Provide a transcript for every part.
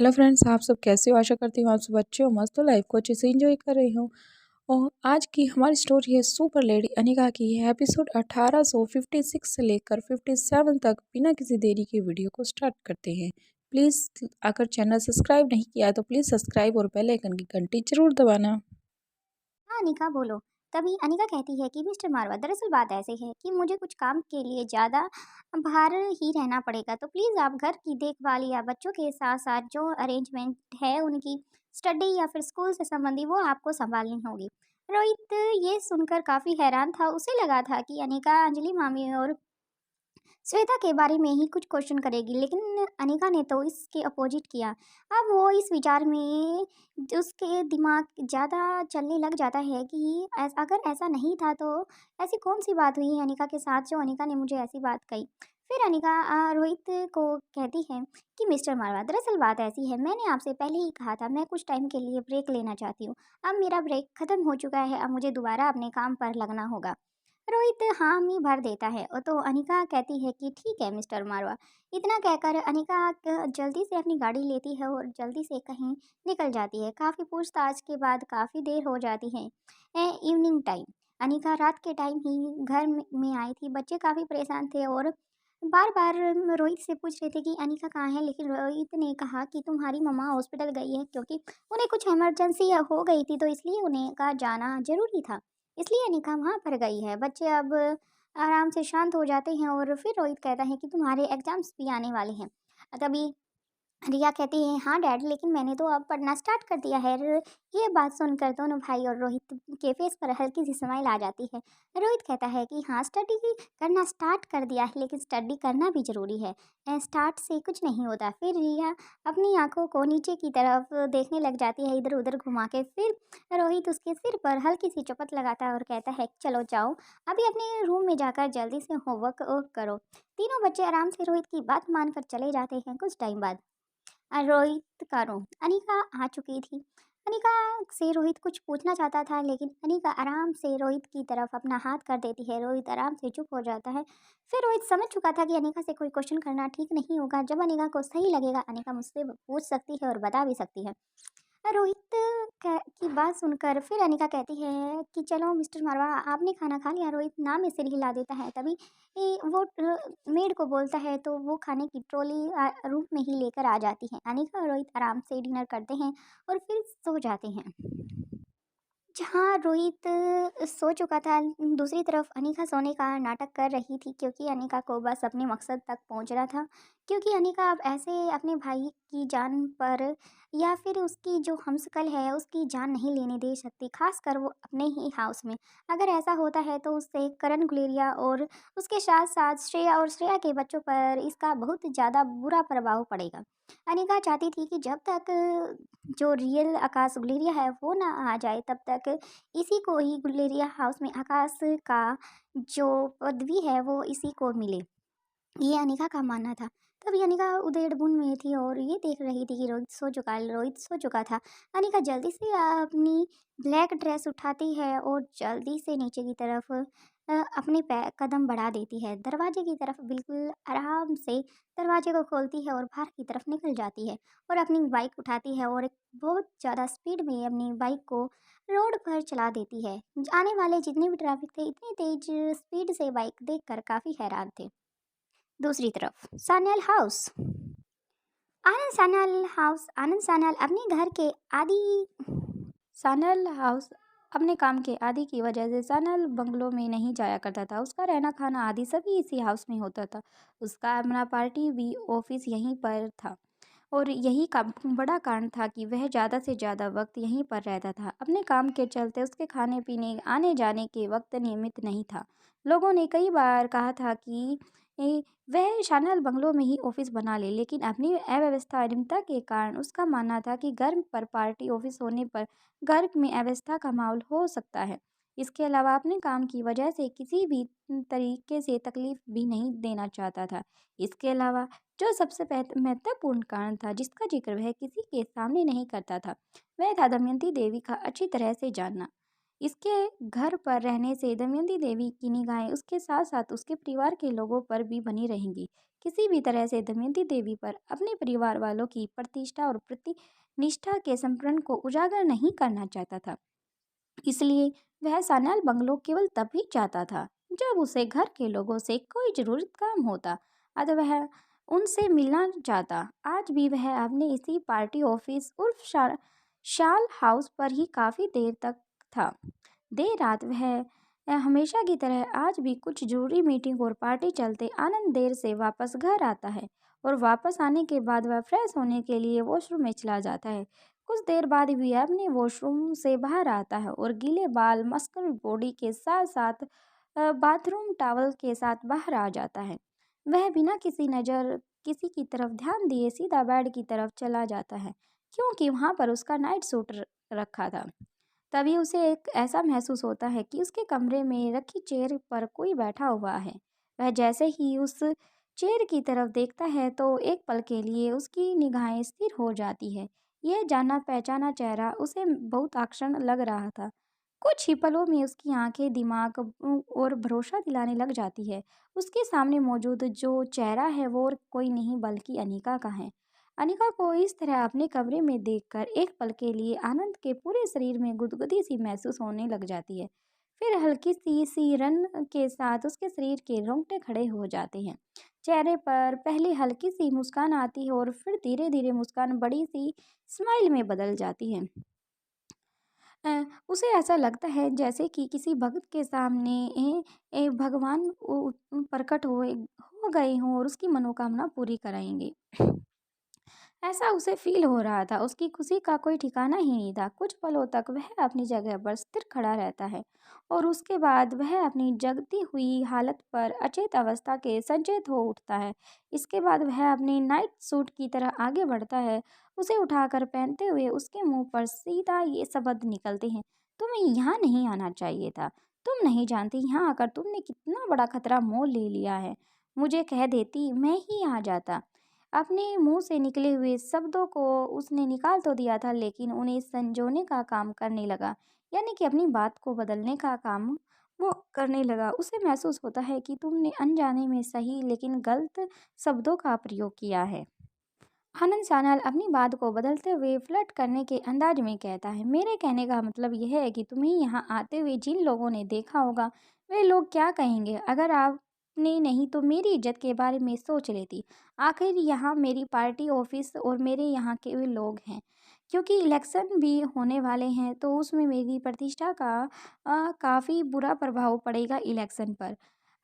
Hello friends, आप सब कैसे हो? आशा करती हूँ आप सब अच्छे हो, मस्त हो, लाइफ को अच्छे से एंजॉय कर रही हो। और आज की हमारी स्टोरी है सुपर लेडी अनिका की है। एपिसोड 1856 से लेकर 57 तक। बिना किसी देरी के वीडियो को स्टार्ट करते हैं। प्लीज़ अगर चैनल सब्सक्राइब नहीं किया है तो प्लीज़ सब्सक्राइब और बेल आइकन की घंटी जरूर दबाना। हाँ अनिका बोलो। तभी अनिका कहती है कि मिस्टर मारवा, दरअसल बात ऐसे है कि मुझे कुछ काम के लिए ज़्यादा बाहर ही रहना पड़ेगा, तो प्लीज़ आप घर की देखभाल या बच्चों के साथ साथ जो अरेंजमेंट है उनकी स्टडी या फिर स्कूल से संबंधी वो आपको संभालनी होगी। रोहित ये सुनकर काफ़ी हैरान था। उसे लगा था कि अनिका अंजलि मामी और श्वेता के बारे में ही कुछ क्वेश्चन करेगी, लेकिन अनिका ने तो इसके अपोजिट किया। अब वो इस विचार में उसके दिमाग ज़्यादा चलने लग जाता है कि अगर ऐसा नहीं था तो ऐसी कौन सी बात हुई अनिका के साथ जो अनिका ने मुझे ऐसी बात कही। फिर अनिका रोहित को कहती है कि मिस्टर मारवा, दरअसल बात ऐसी है, मैंने आपसे पहले ही कहा था मैं कुछ टाइम के लिए ब्रेक लेना चाहती हूँ। अब मेरा ब्रेक ख़त्म हो चुका है, अब मुझे दोबारा अपने काम पर लगना होगा। रोहित हामी भर देता है और तो अनिका कहती है कि ठीक है मिस्टर मारवा। इतना कहकर अनिका जल्दी से अपनी गाड़ी लेती है और जल्दी से कहीं निकल जाती है। काफ़ी पूछताछ के बाद काफ़ी देर हो जाती है। इवनिंग टाइम, अनिका रात के टाइम ही घर में आई थी। बच्चे काफ़ी परेशान थे और बार बार रोहित से पूछ रहे थे कि अनिका कहाँ है, लेकिन रोहित ने कहा कि तुम्हारी मम्मा हॉस्पिटल गई है, क्योंकि उन्हें कुछ इमरजेंसी हो गई थी तो इसलिए उन्हें का जाना जरूरी था, इसलिए अनिका वहाँ पर गई है। बच्चे अब आराम से शांत हो जाते हैं और फिर रोहित कहता है कि तुम्हारे एग्जाम्स भी आने वाले हैं। तभी रिया कहती है हाँ डैड, लेकिन मैंने तो अब पढ़ना स्टार्ट कर दिया है। ये बात सुनकर दोनों भाई और रोहित के फेस पर हल्की सी स्माइल आ जाती है। रोहित कहता है कि हाँ स्टडी करना स्टार्ट कर दिया है, लेकिन स्टडी करना भी ज़रूरी है, स्टार्ट से कुछ नहीं होता। फिर रिया अपनी आंखों को नीचे की तरफ देखने लग जाती है, इधर उधर घुमा के। फिर रोहित उसके सिर पर हल्की सी चपत लगाता है और कहता है चलो जाओ, अभी अपने रूम में जाकर जल्दी से होमवर्क करो। तीनों बच्चे आराम से रोहित की बात मानकर चले जाते हैं। कुछ टाइम बाद रोहित का रूम, अनिका आ चुकी थी। अनिका से रोहित कुछ पूछना चाहता था, लेकिन अनिका आराम से रोहित की तरफ अपना हाथ कर देती है। रोहित आराम से चुप हो जाता है। फिर रोहित समझ चुका था कि अनिका से कोई क्वेश्चन करना ठीक नहीं होगा। जब अनिका को सही लगेगा अनिका मुझसे पूछ सकती है और बता भी सकती है। रोहित की बात सुनकर फिर अनिका कहती है कि चलो मिस्टर मारवा, आपने खाना खा लिया? रोहित नाम में सिर हिला देता है। तभी वो मेड को बोलता है तो वो खाने की ट्रॉली रूम में ही लेकर आ जाती है। अनिका और रोहित आराम से डिनर करते हैं और फिर सो जाते हैं। जहाँ रोहित सो चुका था, दूसरी तरफ अनिका सोने का नाटक कर रही थी, क्योंकि अनिका को बस अपने मकसद तक पहुंचना था। क्योंकि अनिका अब ऐसे अपने भाई की जान पर या फिर उसकी जो हमशक्ल है उसकी जान नहीं लेने दे सकती, खासकर वो अपने ही हाउस में। अगर ऐसा होता है तो उससे करण गुलेरिया और उसके साथ साथ श्रेया और श्रेया के बच्चों पर इसका बहुत ज़्यादा बुरा प्रभाव पड़ेगा। अनिका चाहती थी कि जब तक जो रियल आकाश गुलेरिया है वो ना आ जाए, तब तक इसी को ही गुलेरिया हाउस में आकाश का जो पदवी है वो इसी को मिले, ये अनिका का मानना था। तभी अनिका उधेड़-बुन में थी और ये देख रही थी कि रोहित सो चुका था। अनिका जल्दी से अपनी ब्लैक ड्रेस उठाती है और जल्दी से नीचे की तरफ अपने पै कदम बढ़ा देती है। दरवाजे की तरफ बिल्कुल आराम से दरवाजे को खोलती है और बाहर की तरफ निकल जाती है और अपनी बाइक उठाती है और एक बहुत ज़्यादा स्पीड में अपनी बाइक को रोड पर चला देती है। आने वाले जितने भी ट्रैफिक थे इतनी तेज़ स्पीड से बाइक देखकर काफ़ी हैरान थे। दूसरी तरफ सान्याल हाउस, आनंद सान्याल अपने घर के आदि सान्याल हाउस अपने काम के आदि की वजह से सान्याल बंगलों में नहीं जाया करता था। उसका रहना खाना आदि सभी इसी हाउस में होता था। उसका अपना पार्टी भी ऑफिस यहीं पर था और यही का बड़ा कारण था कि वह ज़्यादा से ज़्यादा वक्त यहीं पर रहता था। अपने काम के चलते उसके खाने पीने आने जाने के वक्त नियमित नहीं था। लोगों ने कई बार कहा था कि वह शानल बंगलों में ही ऑफिस बना ले, लेकिन अपनी अव्यवस्था अनियमितता के कारण उसका मानना था कि घर पर पार्टी ऑफिस होने पर घर में अव्यवस्था का माहौल हो सकता है। इसके अलावा अपने काम की वजह से किसी भी तरीके से तकलीफ भी नहीं देना चाहता था। इसके अलावा जो सबसे महत्वपूर्ण कारण था जिसका जिक्र वह किसी के सामने नहीं करता था, वह था दमयंती देवी का अच्छी तरह से जानना। इसके घर पर रहने से दमयंती देवी की निगाहें उसके साथ साथ उसके परिवार के लोगों पर भी बनी रहेंगी। किसी भी तरह से दमयंती देवी पर अपने परिवार वालों की प्रतिष्ठा और प्रतिनिष्ठा के संपूर्ण को उजागर नहीं करना चाहता था। इसलिए वह सान्याल बंगलो केवल तभी जाता था जब उसे घर के लोगों से कोई जरूरत काम होता, अतः वह उनसे मिलना चाहता। आज भी वह अपने इसी पार्टी ऑफिस उर्फ शाल हाउस पर ही काफी देर तक था। देर रात वह हमेशा की तरह आज भी कुछ जरूरी मीटिंग और पार्टी चलते आनंद देर से वापस घर आता है और वापस आने के बाद वह फ्रेश होने के लिए वॉशरूम में चला जाता है। कुछ देर बाद भी अपने वॉशरूम से बाहर आता है और गीले बाल मस्कुलर बॉडी के साथ साथ बाथरूम टॉवल के साथ बाहर आ जाता है। वह बिना किसी नज़र किसी की तरफ ध्यान दिए सीधा बेड की तरफ चला जाता है, क्योंकि वहाँ पर उसका नाइट सूट रखा था। तभी उसे एक ऐसा महसूस होता है कि उसके कमरे में रखी चेयर पर कोई बैठा हुआ है। वह जैसे ही उस चेयर की तरफ देखता है तो एक पल के लिए उसकी निगाहें स्थिर हो जाती है। यह जाना पहचाना चेहरा उसे बहुत आकर्षण लग रहा था। कुछ ही पलों में उसकी आंखें दिमाग और भरोसा दिलाने लग जाती है। उसके सामने मौजूद जो चेहरा है वो और कोई नहीं बल्कि अनिका का है। अनिका को इस तरह अपने कमरे में देखकर एक पल के लिए आनंद के पूरे शरीर में गुदगुदी सी महसूस होने लग जाती है। फिर हल्की सी सिरन के साथ उसके शरीर के रोंगटे खड़े हो जाते हैं। चेहरे पर पहले हल्की सी मुस्कान आती है और फिर धीरे धीरे मुस्कान बड़ी सी स्माइल में बदल जाती है। उसे ऐसा लगता है जैसे कि किसी भक्त के सामने भगवान प्रकट हो गए हों और उसकी मनोकामना पूरी कराएंगे। ऐसा उसे फील हो रहा था। उसकी खुशी का कोई ठिकाना ही नहीं था। कुछ पलों तक वह अपनी जगह पर स्थिर खड़ा रहता है और उसके बाद वह अपनी जगती हुई हालत पर अचेत अवस्था के सचेत हो उठता है। इसके बाद वह अपनी नाइट सूट की तरह आगे बढ़ता है। उसे उठाकर पहनते हुए उसके मुंह पर सीधा ये शब्द निकलते हैं, तुम्हें यहाँ नहीं आना चाहिए था। तुम नहीं जानती यहाँ आकर तुमने कितना बड़ा खतरा मोल ले लिया है। मुझे कह देती मैं ही आ जाता। अपने मुंह से निकले हुए शब्दों को उसने निकाल तो दिया था, लेकिन उन्हें संजोने का काम करने लगा, यानी कि अपनी बात को बदलने का काम वो करने लगा। उसे महसूस होता है कि तुमने अनजाने में सही लेकिन गलत शब्दों का प्रयोग किया है। आनंद सान्याल अपनी बात को बदलते हुए फ्लर्ट करने के अंदाज में कहता है, मेरे कहने का मतलब यह है कि तुम्हें यहाँ आते हुए जिन लोगों ने देखा होगा वे लोग क्या कहेंगे अगर आपने नहीं तो मेरी इज्जत के बारे में सोच लेती। आखिर यहाँ मेरी पार्टी ऑफिस और मेरे यहाँ के वे लोग हैं, क्योंकि इलेक्शन भी होने वाले हैं तो उसमें मेरी प्रतिष्ठा का काफ़ी बुरा प्रभाव पड़ेगा इलेक्शन पर।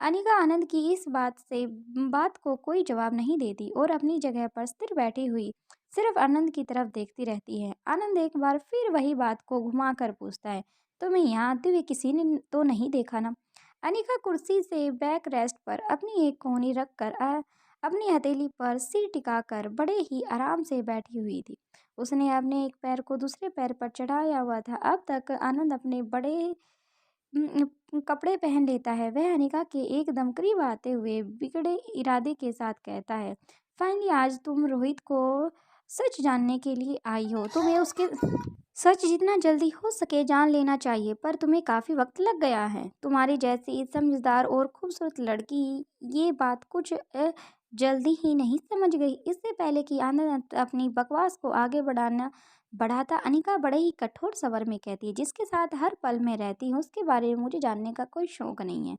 अनिका आनंद की इस बात को कोई जवाब नहीं देती और अपनी जगह पर स्थिर बैठी हुई सिर्फ आनंद की तरफ देखती रहती है। आनंद एक बार फिर वही बात को घुमाकर पूछता है, तुम्हें यहाँ आते हुए किसी ने तो नहीं देखा ना? अनिका कुर्सी से बैक रेस्ट पर अपनी एक कोहनी रखकर अपनी हथेली पर सिर टिकाकर बड़े ही आराम से बैठी हुई थी। उसने अपने एक पैर को दूसरे पैर पर चढ़ाया हुआ था। अब तक आनंद अपने बड़े कपड़े पहन लेता है। वह अनिका के एकदम करीब आते हुए बिगड़े इरादे के साथ कहता है, फाइनली आज तुम रोहित को सच जानने के लिए आई हो। तुम्हें उसके सच जितना जल्दी हो सके जान लेना चाहिए, पर तुम्हें काफ़ी वक्त लग गया है। तुम्हारी जैसी समझदार और खूबसूरत लड़की ये बात कुछ जल्दी ही नहीं समझ गई। इससे पहले कि आनंद अपनी बकवास को आगे बढ़ाता अनिका बड़े ही कठोर स्वर में कहती है, जिसके साथ हर पल में रहती हूँ उसके बारे में मुझे जानने का कोई शौक नहीं है।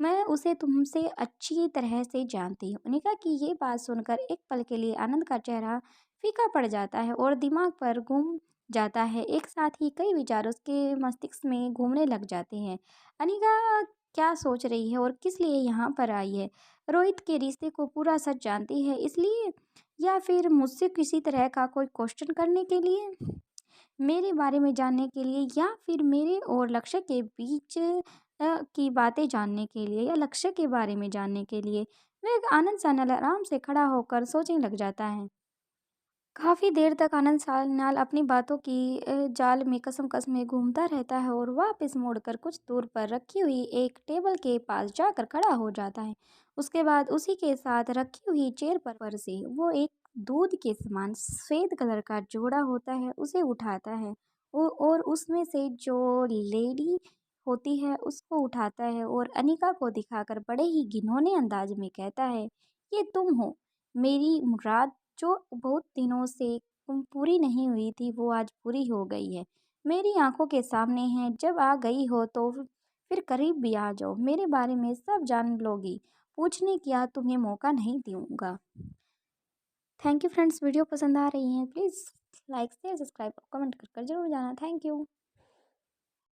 मैं उसे तुमसे अच्छी तरह से जानती हूँ। अनिका की ये बात सुनकर एक पल के लिए आनंद का चेहरा फीका पड़ जाता है और दिमाग पर घूम जाता है। एक साथ ही कई विचार उसके मस्तिष्क में घूमने लग जाते हैं। अनिका क्या सोच रही है और किस लिए यहाँ पर आई है? रोहित के रिश्ते को पूरा सच जानती है इसलिए, या फिर मुझसे किसी तरह का कोई क्वेश्चन करने के लिए, मेरे बारे में जानने के लिए, या फिर मेरे और लक्ष्य के बीच की बातें जानने के लिए, या लक्ष्य के बारे में जानने के लिए? वह आनंद सान्याल आराम से खड़ा होकर सोचने लग जाता है। काफ़ी देर तक आनंद सान्याल अपनी बातों की जाल में कसम में घूमता रहता है और वापस मुड़कर कुछ दूर पर रखी हुई एक टेबल के पास जाकर खड़ा हो जाता है। उसके बाद उसी के साथ रखी हुई चेयर पर से वो एक दूध के समान सफ़ेद कलर का जोड़ा होता है उसे उठाता है और उसमें से जो लेडी होती है उसको उठाता है और अनिका को दिखाकर बड़े ही घिनौने अंदाज में कहता है, ये तुम हो। मेरी मुराद जो बहुत दिनों से पूरी नहीं हुई थी वो आज पूरी हो गई है। मेरी आंखों के सामने है, जब आ गई हो तो फिर करीब भी आ जाओ, मेरे बारे में सब जान लोगी। पूछने की तुम्हें मौका नहीं दूंगा। थैंक यू फ्रेंड्स, वीडियो पसंद आ रही है प्लीज़ लाइक शेयर सब्सक्राइब और कमेंट कर जरूर जाना। Thank you.